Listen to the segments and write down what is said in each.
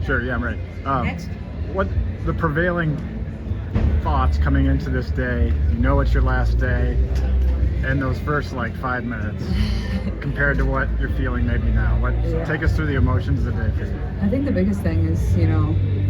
Sure, yeah, I'm ready. Next. What the prevailing thoughts coming into this day? You know it's your last day, and those first like 5 minutes compared to what you're feeling maybe now. Take us through the emotions of the day for you. I think the biggest thing is,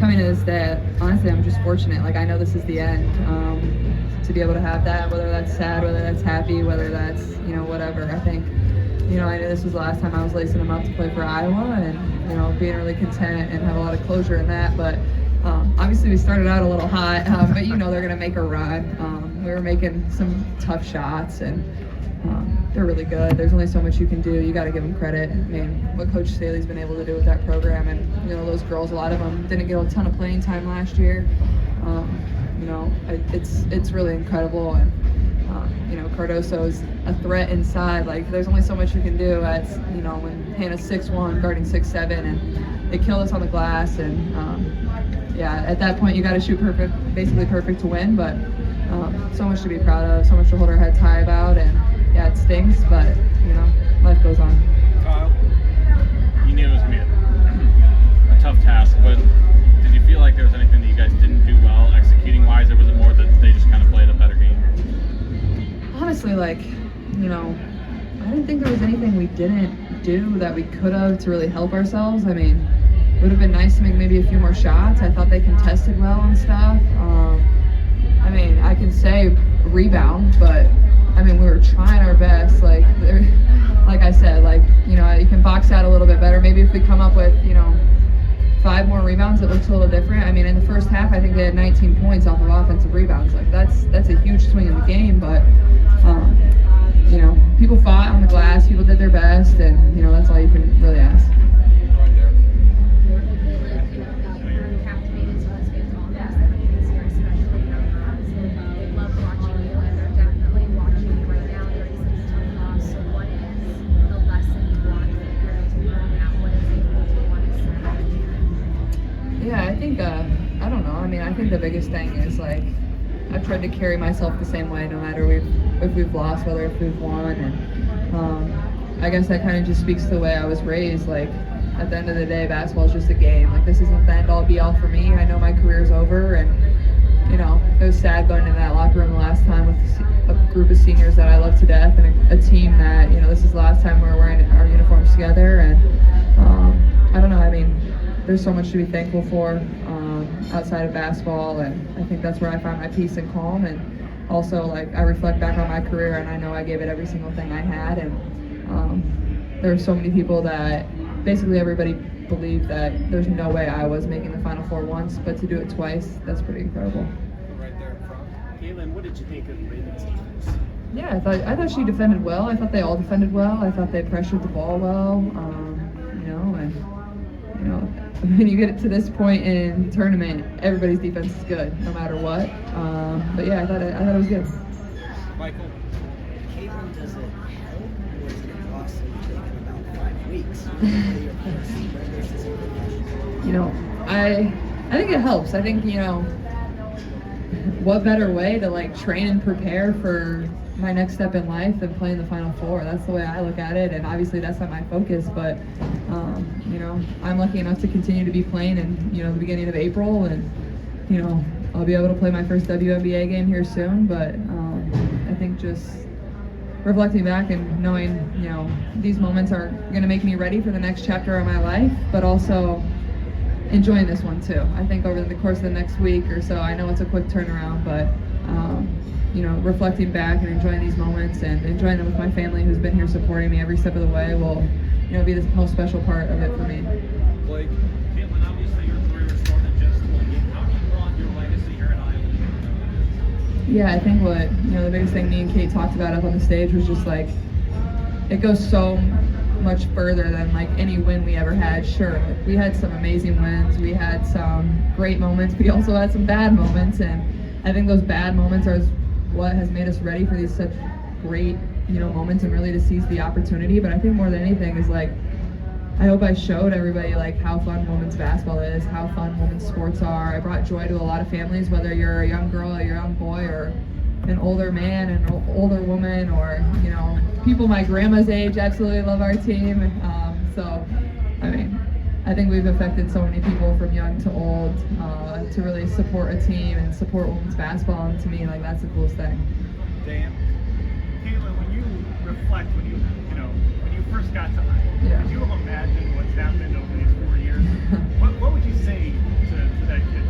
coming to this day, honestly, I'm just fortunate. Like, I know this is the end. To be able to have that, whether that's sad, whether that's happy, whether that's, whatever. I think, I knew this was the last time I was lacing them up to play for Iowa, and, being really content and have a lot of closure in that. But obviously we started out a little hot, but they're going to make a run. We were making some tough shots, and they're really good. There's only so much you can do. You got to give them credit. I mean, what Coach Staley's been able to do with that program, and those girls, a lot of them didn't get a ton of playing time last year. It's really incredible, and Cardoso's a threat inside. Like, there's only so much you can do. As when Hannah's 6'1", guarding 6'7", and they killed us on the glass, and at that point you got to shoot basically perfect to win. But so much to be proud of, so much to hold our heads high about, and it stings, but life goes on. Kyle, you knew it was gonna be a tough task, but did you feel like there was anything that you guys didn't do well executing wise, or was it more that they just kind of played a better game? Honestly, I didn't think there was anything we didn't do that we could have to really help ourselves. I mean, it would have been nice to make maybe a few more shots. I thought they contested well and stuff. I can say rebound, but we were trying our best. Like I said, you can box out a little bit better. Maybe if we come up with, 5 more rebounds, it looks a little different. In the first half, I think they had 19 points off of offensive rebounds. Like, that's a huge swing in the game, but people fought on the glass, people did their best, and that's all you can really ask. I don't know. I think the biggest thing is, I've tried to carry myself the same way no matter if we've lost, whether if we've won. And I guess that kind of just speaks to the way I was raised. At the end of the day, basketball is just a game. This isn't the end-all be-all for me. I know my career's over, and, it was sad going into that locker room the last time with a group of seniors that I love to death, and a team that, this is the last time we're wearing our uniforms together. And I don't know. There's so much to be thankful for outside of basketball, and I think that's where I find my peace and calm. And also, I reflect back on my career, and I know I gave it every single thing I had. And there were so many people that basically everybody believed that there's no way I was making the Final Four once, but to do it twice, that's pretty incredible. Right there in front. Caitlin, what did you think of the Ravens defense? Yeah, I thought she defended well. I thought they all defended well. I thought they pressured the ball well. When you get to this point in the tournament, everybody's defense is good, no matter what. But yeah, I thought it was good. Michael, Caitlin, does it help, or is it a cost taking about 5 weeks? I think it helps. I think what better way to train and prepare for my next step in life than playing the Final Four. That's the way I look at it, and obviously that's not my focus, but I'm lucky enough to continue to be playing in the beginning of April, and I'll be able to play my first WNBA game here soon. But I think just reflecting back and knowing these moments are going to make me ready for the next chapter of my life, but also enjoying this one too. I think over the course of the next week or so, I know it's a quick turnaround, but reflecting back and enjoying these moments and enjoying them with my family who's been here supporting me every step of the way will be the most special part of it for me. Blake, Caitlin, obviously your career is more than just one game. How do you want your legacy here in Iowa? Yeah, I think what the biggest thing me and Kate talked about up on the stage was just it goes so much further than any win we ever had. Sure, we had some amazing wins, we had some great moments, we also had some bad moments, and I think those bad moments are what has made us ready for these such great moments and really to seize the opportunity. But I think more than anything is I hope I showed everybody how fun women's basketball is, how fun women's sports are. I brought joy to a lot of families, whether you're a young girl, a young boy, or an older man, an older woman, or people my grandma's age absolutely love our team. I think we've affected so many people from young to old to really support a team and support women's basketball. And to me, like, that's the coolest thing. Dan, Caitlin, when you reflect, when you first got to Iowa, Yeah. could you have imagined what's happened over these 4 years? what would you say to that kid?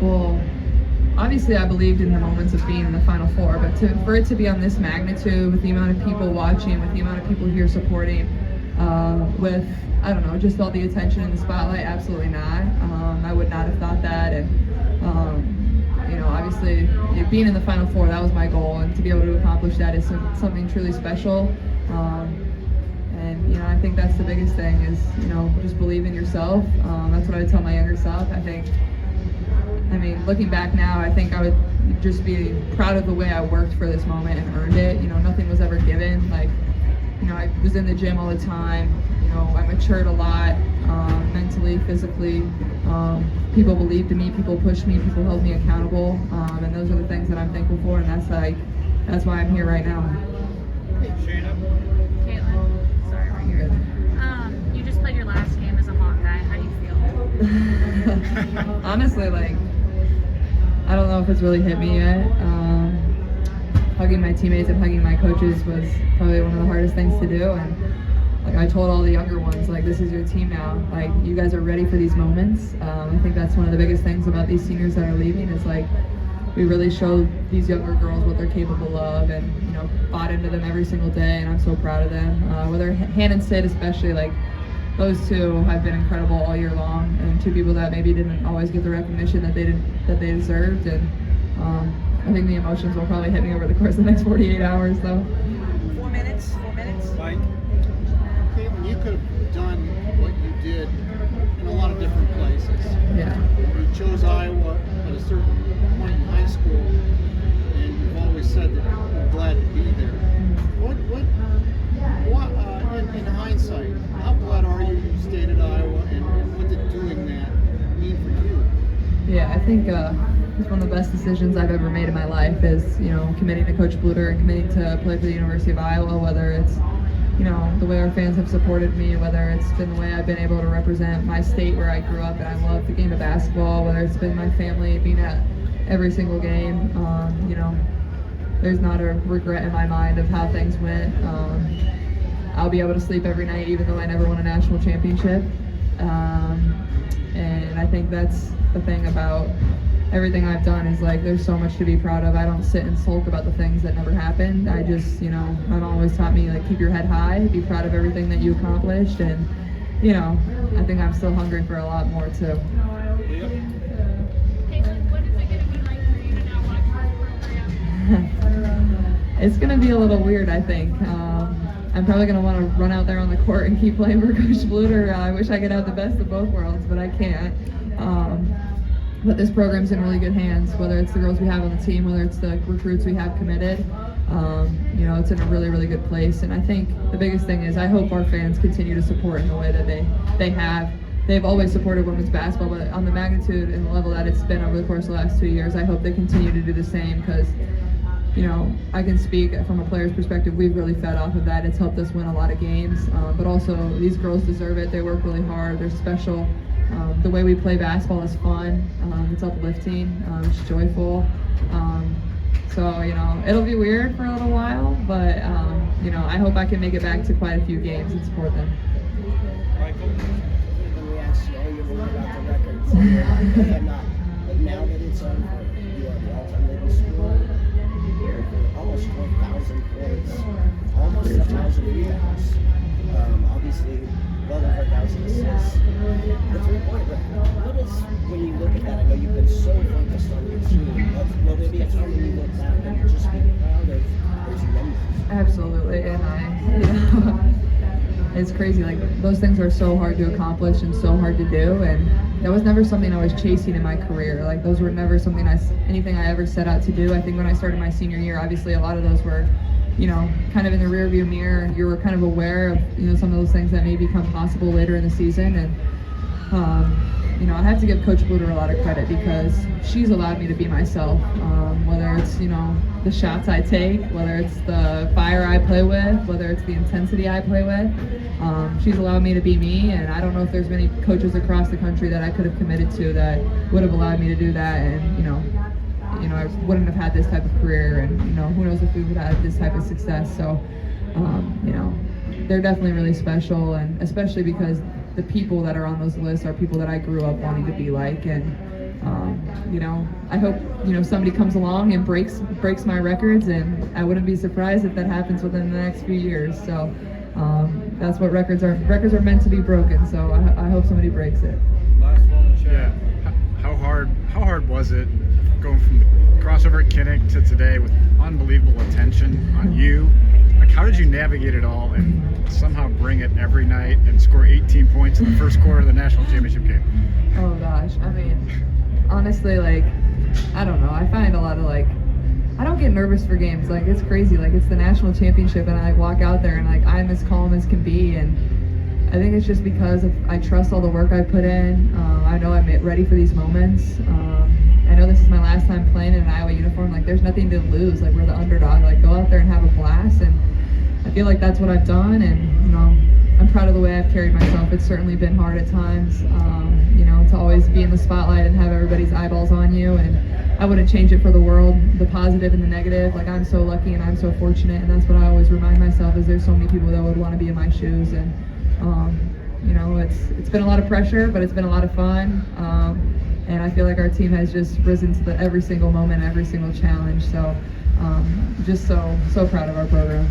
Well, obviously I believed in the moments of being in the Final Four, but for it to be on this magnitude, with the amount of people watching, with the amount of people here supporting, with, I don't know, just all the attention in the spotlight, absolutely not. I would not have thought that, and obviously being in the Final Four, that was my goal, and to be able to accomplish that is something truly special. And I think that's the biggest thing is, just believe in yourself. That's what I would tell my younger self. I mean, looking back now, I think I would just be proud of the way I worked for this moment and earned it. Nothing was ever given. Like, I was in the gym all the time. I matured a lot, mentally, physically. People believed in me, people pushed me, people held me accountable. And those are the things that I'm thankful for, and that's why I'm here right now. Caitlin, sorry, right here. You just played your last game as a Hawkeye. How do you feel? Honestly, I don't know if it's really hit me yet. Hugging my teammates and hugging my coaches was probably one of the hardest things to do. And I told all the younger ones, this is your team now. You guys are ready for these moments. I think that's one of the biggest things about these seniors that are leaving is we really showed these younger girls what they're capable of, and bought into them every single day. And I'm so proud of them. Whether Hannah and Sid, especially, those two have been incredible all year long, and two people that maybe didn't always get the recognition that they deserved. And I think the emotions will probably hit me over the course of the next 48 hours, though. 4 minutes. Mike, Caitlin, you could have done what you did in a lot of different places. Yeah. You chose Iowa at a certain point in high school, and you've always said that you're glad to be there. What in hindsight, how glad are you stayed at Iowa, and what did doing that mean for you? Yeah, I think it's one of the best decisions I've ever made in my life is, committing to Coach Bluter and committing to play for the University of Iowa, whether it's, the way our fans have supported me, whether it's been the way I've been able to represent my state where I grew up and I love the game of basketball, whether it's been my family being at every single game. There's not a regret in my mind of how things went. I'll be able to sleep every night even though I never won a national championship. And I think that's the thing about everything I've done is there's so much to be proud of. I don't sit and sulk about the things that never happened. I just, Mom always taught me keep your head high, be proud of everything that you accomplished, and I think I'm still hungry for a lot more too. Caitlin, what is it going to be like for you to now watch this program? It's going to be a little weird, I think. I'm probably going to want to run out there on the court and keep playing for Coach Bluter. I wish I could have the best of both worlds, but I can't. But this program's in really good hands, whether it's the girls we have on the team, whether it's the recruits we have committed. It's in a really, really good place. And I think the biggest thing is I hope our fans continue to support in the way that they have. They've always supported women's basketball, but on the magnitude and the level that it's been over the course of the last 2 years, I hope they continue to do the same because, I can speak from a player's perspective. We've really fed off of that. It's helped us win a lot of games, but also these girls deserve it. They work really hard. They're special. The way we play basketball is fun. It's uplifting. It's joyful. So, it'll be weird for a little while, but, I hope I can make it back to quite a few games and support them. When we asked you all year long about the records, and not, but now that it's over, you are the all-time leading scorer. You're almost 12,000 points, almost 1,000 rebounds. Obviously, well over 1,000 assists. The three-point record. What is, when you look at that, I know you've been so focused on your team. Will there be a time when you look back and you just be proud of those numbers? Absolutely, and it's crazy. Those things are so hard to accomplish and so hard to do, and that was never something I was chasing in my career. Those were never anything I ever set out to do. I think when I started my senior year, obviously a lot of those were, kind of in the rearview mirror. You were kind of aware of, some of those things that may become possible later in the season, and I have to give Coach Bluter a lot of credit because she's allowed me to be myself, whether it's, the shots I take, whether it's the fire I play with, whether it's the intensity I play with. She's allowed me to be me, and I don't know if there's many coaches across the country that I could have committed to that would have allowed me to do that, and I wouldn't have had this type of career, and who knows if we would have had this type of success. So they're definitely really special, and especially because the people that are on those lists are people that I grew up wanting to be like, and I hope somebody comes along and breaks my records, and I wouldn't be surprised if that happens within the next few years. So that's what records are. Records are meant to be broken, so I hope somebody breaks it. Last one, Yeah. How hard was it going from the crossover at Kinnick to today with unbelievable attention on you? Like, how did you navigate it all and somehow bring it every night and score 18 points in the first quarter of the national championship game? Oh gosh, I mean, honestly, I don't know. I find a lot of I don't get nervous for games. It's crazy. It's the national championship, and I walk out there and I'm as calm as can be. And I think it's just because I trust all the work I put in. I know I'm ready for these moments. I know this is my last time playing in an Iowa uniform. There's nothing to lose. We're the underdog. Go out there and have a blast. And I feel like that's what I've done. And I'm proud of the way I've carried myself. It's certainly been hard at times. To always be in the spotlight and have everybody's eyeballs on you. And I wouldn't change it for the world, the positive and the negative. I'm so lucky and I'm so fortunate, and that's what I always remind myself is there's so many people that would want to be in my shoes. And it's been a lot of pressure, but it's been a lot of fun. And I feel like our team has just risen to every single moment, every single challenge. So just so proud of our program.